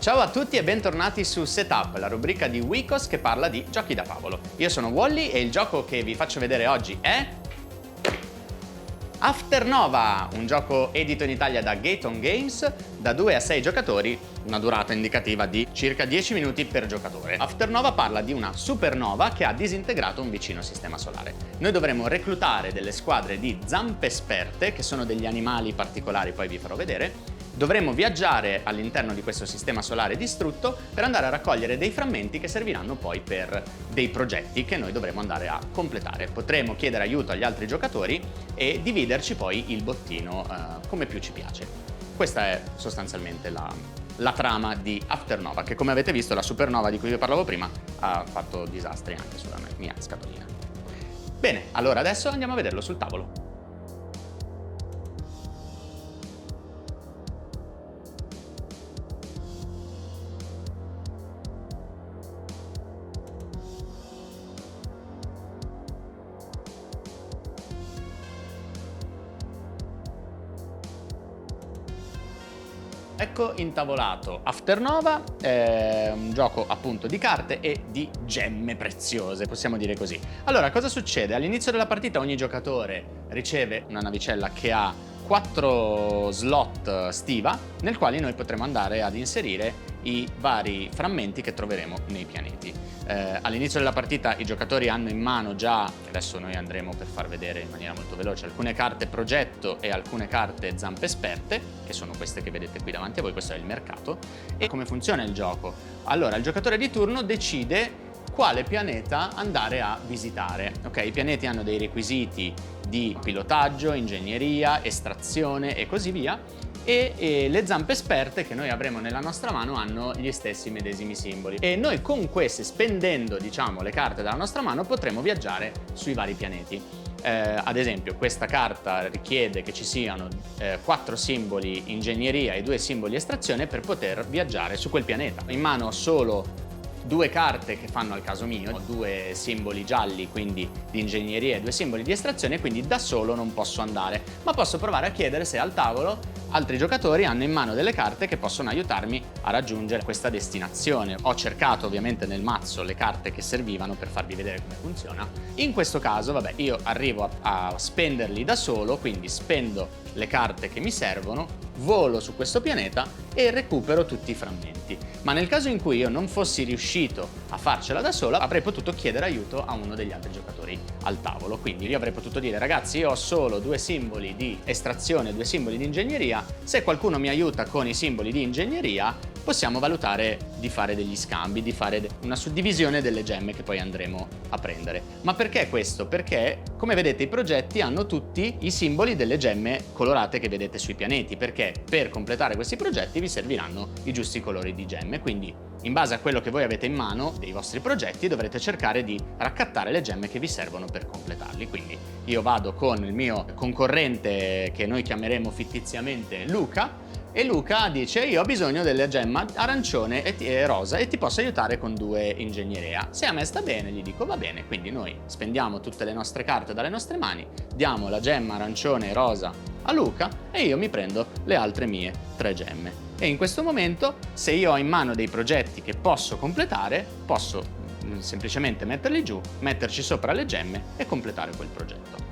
Ciao a tutti e bentornati su Setup, la rubrica di Wikos che parla di giochi da tavolo. Io sono Wally e il gioco che vi faccio vedere oggi è Afternova, un gioco edito in Italia da Gaton Games, da 2 a 6 giocatori, una durata indicativa di circa 10 minuti per giocatore. Afternova parla di una supernova che ha disintegrato un vicino sistema solare. Noi dovremo reclutare delle squadre di zampe esperte, che sono degli animali particolari, poi vi farò vedere. Dovremo viaggiare all'interno di questo sistema solare distrutto per andare a raccogliere dei frammenti che serviranno poi per dei progetti che noi dovremo andare a completare. Potremo chiedere aiuto agli altri giocatori e dividerci poi il bottino come più ci piace. Questa è sostanzialmente la trama di Afternova, che come avete visto la supernova di cui vi parlavo prima ha fatto disastri anche sulla mia scatolina. Bene, allora adesso andiamo a vederlo sul tavolo. Ecco intavolato Afternova, è un gioco appunto di carte e di gemme preziose, possiamo dire così. Allora, cosa succede? All'inizio della partita ogni giocatore riceve una navicella che ha 4 slot stiva, nel quali noi potremo andare ad inserire i vari frammenti che troveremo nei pianeti. All'inizio della partita i giocatori hanno in mano già, adesso noi andremo per far vedere in maniera molto veloce, alcune carte progetto e alcune carte zampe esperte, che sono queste che vedete qui davanti a voi. Questo è il mercato. E come funziona il gioco? Allora, il giocatore di turno decide quale pianeta andare a visitare. Ok, i pianeti hanno dei requisiti di pilotaggio, ingegneria, estrazione e così via, e le zampe esperte che noi avremo nella nostra mano hanno gli stessi medesimi simboli, e noi con queste, spendendo diciamo le carte dalla nostra mano, potremo viaggiare sui vari pianeti. Ad esempio questa carta richiede che ci siano 4 simboli ingegneria e 2 simboli estrazione per poter viaggiare su quel pianeta. In mano ho solo 2 carte che fanno al caso mio, ho 2 simboli gialli, quindi di ingegneria, e 2 simboli di estrazione, quindi da solo non posso andare, ma posso provare a chiedere se al tavolo altri giocatori hanno in mano delle carte che possono aiutarmi a raggiungere questa destinazione. Ho cercato ovviamente nel mazzo le carte che servivano per farvi vedere come funziona. In questo caso, vabbè, io arrivo a spenderli da solo, quindi spendo le carte che mi servono, volo su questo pianeta e recupero tutti i frammenti. Ma nel caso in cui io non fossi riuscito a farcela da solo, avrei potuto chiedere aiuto a uno degli altri giocatori al tavolo. Quindi io avrei potuto dire: ragazzi, io ho solo 2 simboli di estrazione e 2 simboli di ingegneria, se qualcuno mi aiuta con i simboli di ingegneria possiamo valutare di fare degli scambi, di fare una suddivisione delle gemme che poi andremo a prendere. Ma perché questo? Perché, come vedete, i progetti hanno tutti i simboli delle gemme colorate che vedete sui pianeti, perché per completare questi progetti vi serviranno i giusti colori di gemme. Quindi, in base a quello che voi avete in mano dei vostri progetti, dovrete cercare di raccattare le gemme che vi servono per completarli. Quindi io vado con il mio concorrente, che noi chiameremo fittiziamente Luca, e Luca dice: io ho bisogno della gemma arancione e rosa e ti posso aiutare con 2 ingegneria. Se a me sta bene, gli dico va bene. Quindi noi spendiamo tutte le nostre carte dalle nostre mani, diamo la gemma arancione e rosa a Luca e io mi prendo le altre mie 3 gemme. E in questo momento, se io ho in mano dei progetti che posso completare, posso semplicemente metterli giù, metterci sopra le gemme e completare quel progetto.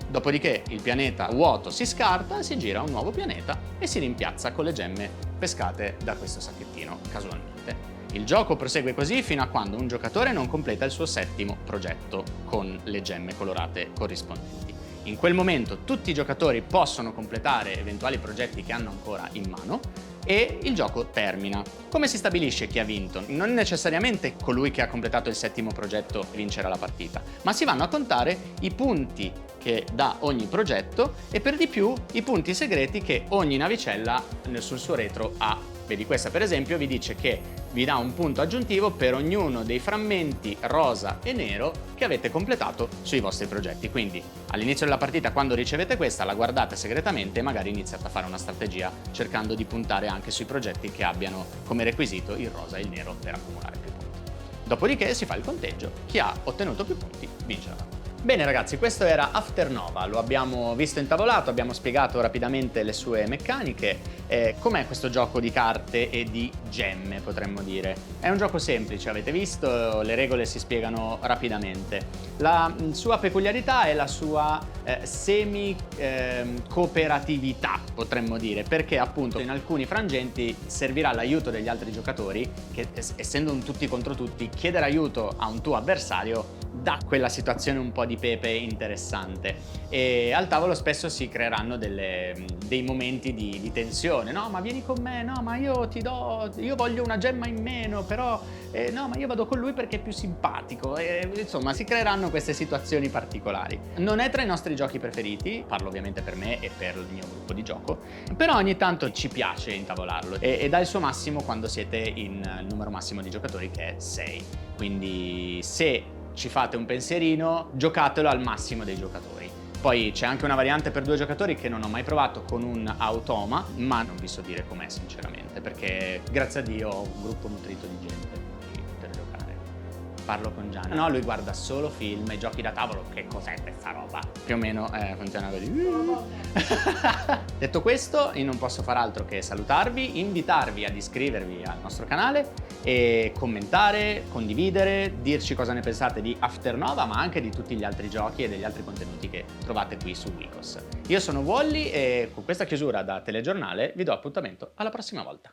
Dopodiché il pianeta vuoto si scarta, si gira a un nuovo pianeta e si rimpiazza con le gemme pescate da questo sacchettino casualmente. Il gioco prosegue così fino a quando un giocatore non completa il suo 7° progetto con le gemme colorate corrispondenti. In quel momento tutti i giocatori possono completare eventuali progetti che hanno ancora in mano e il gioco termina. Come si stabilisce chi ha vinto? Non necessariamente colui che ha completato il 7° progetto vincerà la partita, ma si vanno a contare i punti che dà ogni progetto e per di più i punti segreti che ogni navicella sul suo retro ha. Vedi, questa per esempio vi dice che vi dà un punto aggiuntivo per ognuno dei frammenti rosa e nero che avete completato sui vostri progetti. Quindi all'inizio della partita, quando ricevete questa, la guardate segretamente e magari iniziate a fare una strategia cercando di puntare anche sui progetti che abbiano come requisito il rosa e il nero per accumulare più punti. Dopodiché si fa il conteggio, chi ha ottenuto più punti vince la partita. Bene ragazzi, questo era Afternova, lo abbiamo visto intavolato, abbiamo spiegato rapidamente le sue meccaniche. Com'è questo gioco di carte e di gemme, potremmo dire? È un gioco semplice, avete visto, le regole si spiegano rapidamente. La sua peculiarità è la sua semi-cooperatività, potremmo dire, perché appunto in alcuni frangenti servirà l'aiuto degli altri giocatori che, essendo un tutti contro tutti, chiedere aiuto a un tuo avversario dà quella situazione un po' di pepe interessante, e al tavolo spesso si creeranno dei momenti di tensione. No, ma vieni con me, no, ma io voglio una gemma in meno, però no, ma io vado con lui perché è più simpatico, insomma si creeranno queste situazioni particolari. Non è tra i nostri giochi preferiti, parlo ovviamente per me e per il mio gruppo di gioco, però ogni tanto ci piace intavolarlo e dà il suo massimo quando siete in numero massimo di giocatori, che è 6. Quindi se ci fate un pensierino, giocatelo al massimo dei giocatori. Poi c'è anche una variante per 2 giocatori che non ho mai provato, con un automa, ma non vi so dire com'è sinceramente, perché grazie a Dio ho un gruppo nutrito di gente di poter giocare. Parlo con Gianni. No, lui guarda solo film e giochi da tavolo. Che cos'è questa roba? Più o meno funziona così. Detto questo, io non posso far altro che salutarvi, invitarvi ad iscrivervi al nostro canale e commentare, condividere, dirci cosa ne pensate di Afternova, ma anche di tutti gli altri giochi e degli altri contenuti che trovate qui su Wikos. Io sono Wally e con questa chiusura da telegiornale vi do appuntamento alla prossima volta.